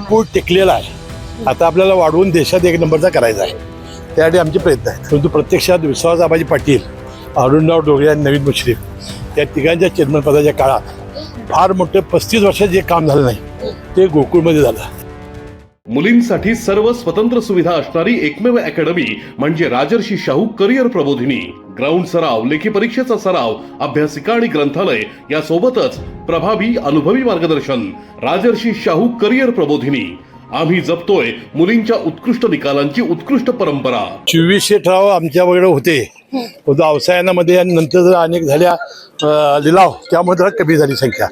पूल टेकलेला आहे. आता आपल्याला वाढवून देशात एक नंबरचा करायचा आहे. त्यासाठी आमचे प्रयत्न आहेत. परंतु प्रत्यक्षात विश्वास आबाजी पाटील, अरुणराव डोंगरे आणि नवीन मुश्रीफ या तिघांच्या चेअरमनपदाच्या काळात फार मोठं 35 वर्षात जे काम झालं नाही ते गोकुळमध्ये झालं. मुलींसाठी सर्व स्वतंत्र सुविधा असणारी एकमेव अकॅडमी म्हणजे राजर्षी शाहू करिअर प्रबोधिनी. ग्राउंड सराव, लेखी परीक्षेचा सराव, अभ्यासिका आणि ग्रंथालय यासोबतच प्रभावी अनुभवी मार्गदर्शन. राजर्षी शाहू करिअर प्रबोधिनी. आम्ही जपतोय मुलींच्या उत्कृष्ट निकालांची उत्कृष्ट परंपरा. 2400 ठराव आमच्या वगैरे होते अवसायनामध्ये आणि नंतर जर अनेक झाल्या लिलाव त्यामुळे जरा कमी झाली संख्या.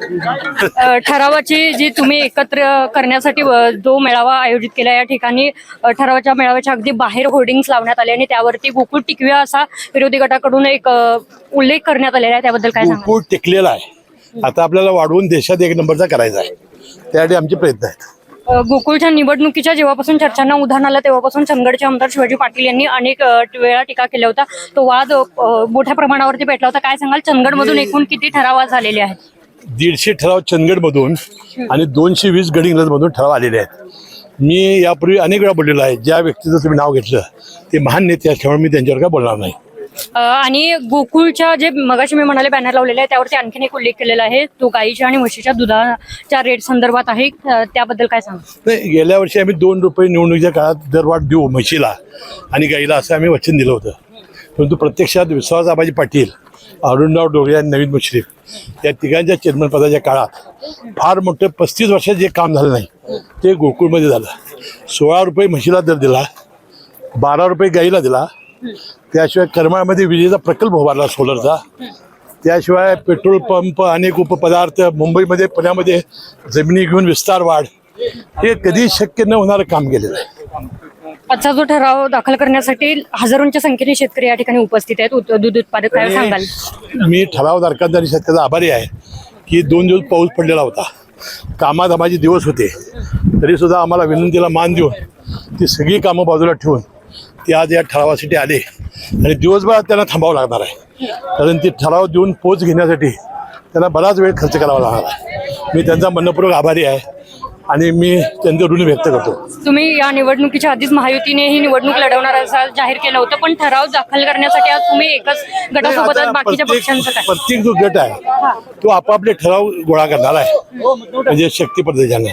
ठरावाची जी तुम्ही एकत्र करण्यासाठी जो मेळावा आयोजित केला या ठिकाणी ठरावाच्या मेळाव्याच्या अगदी बाहेर होर्डिंग्स लावण्यात आले आणि त्यावरती गोकुळ टिकव्या असा विरोधी गटाकडून एक उल्लेख करण्यात आलेला आहे. त्याबद्दल काय सांगा? गोकुळ टेकलेला आहे. आता आपल्याला वाढवून देशात एक नंबरचा करायचा आहे. त्यासाठी आमचे प्रयत्न आहेत. गोकुळच्या निवडणुकीच्या जेव्हापासून चर्चांना उधाण आलं तेव्हापासून चंदगडचे आमदार शिवाजी पाटील यांनी अनेक वेळा टीका केल्या होता. तो वाद मोठ्या प्रमाणावरती पेटला होता. काय सांगाल, चंदगडमधून एकूण किती ठराव झालेले आहेत? 150 ठराव चंदगडमधून आणि 220 गडिंग्लजमधून ठराव आलेले आहेत. मी यापूर्वी अनेक वेळा बोललेलो आहे. ज्या व्यक्तीचं तुम्ही नाव घेतलं ते महान नेते असल्यामुळे मी त्यांच्यावर काय बोलणार नाही. आणि गोकुळच्या जे मगाशी मी म्हणाले बॅनर लावलेले आहे त्यावरती आणखीन एक उल्लेख केलेला आहे तो गाईच्या आणि म्हशीच्या दुधाच्या रेट संदर्भात आहे. त्याबद्दल काय सांगा? नाही, गेल्या वर्षी आम्ही 2 रुपये निवडणुकीच्या काळात दरवाढ देऊ म्हशीला आणि गाईला असं आम्ही वचन दिलं होतं. परंतु प्रत्यक्षात विश्वास आबाजी पाटील, अरुणराव डोंगरे आणि नवीन मुश्रीफ या तिघांच्या चेअरमनपदाच्या काळात फार मोठं 35 वर्षात जे काम झालं नाही ते गोकुळमध्ये झालं. 16 रुपये म्हशीला दर दिला, 12 रुपये गाईला दिला. त्याशिवाय करमाळमध्ये विजेचा प्रकल्प उभारला सोलरचा. त्याशिवाय पेट्रोल पंप, अनेक उपपदार्थ, मुंबईमध्ये पुण्यामध्ये जमिनी घेऊन विस्तार वाढ, हे कधी शक्य न होणारं काम केलेलं आहे. आजचा जो ठराव दाखल करण्यासाठी हजारोंच्या संख्येने शेतकरी या ठिकाणी उपस्थित आहेत. दूध उत्पादक काय सांगाल? मी ठरावधारकांचा आणि शेतकऱ्याचा आभारी आहे की 2 दिवस पाऊस पडलेला होता, कामाधामाचे दिवस होते, तरीसुद्धा आम्हाला विनंतीला मान देऊन ती सगळी कामं बाजूला ठेवून ते आज या ठरावासाठी आले आणि दिवसभर त्यांना थांबावं लागणार आहे. कारण ती ठराव देऊन पोच घेण्यासाठी त्यांना बराच वेळ खर्च करावा लागणार आहे. मी त्यांचा मनपूर्वक आभारी आहे आणि मी त्यांचं ऋण व्यक्त करतो. तुम्ही या निवडणुकीच्या आधीच महायुतीने ही निवडणूक लढवणार असं जाहीर केलं होतं, पण ठराव दाखल करण्यासाठी आज तुम्ही एकच गटासोबत बाकीच्या पक्षांचं काय? प्रत्येक जो गट आहे तो आपापले ठराव गोळा करणार आहे. म्हणजे शक्ती प्रदर्शनाने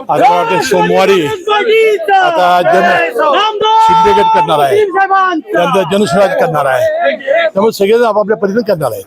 आता वाटतं सोमवारी आता शिंदे गट करणार आहे, त्यानंतर जनस्वराज करणार आहे. त्यामुळे सगळेजण आपापल्या पद्धतीने करणार आहेत.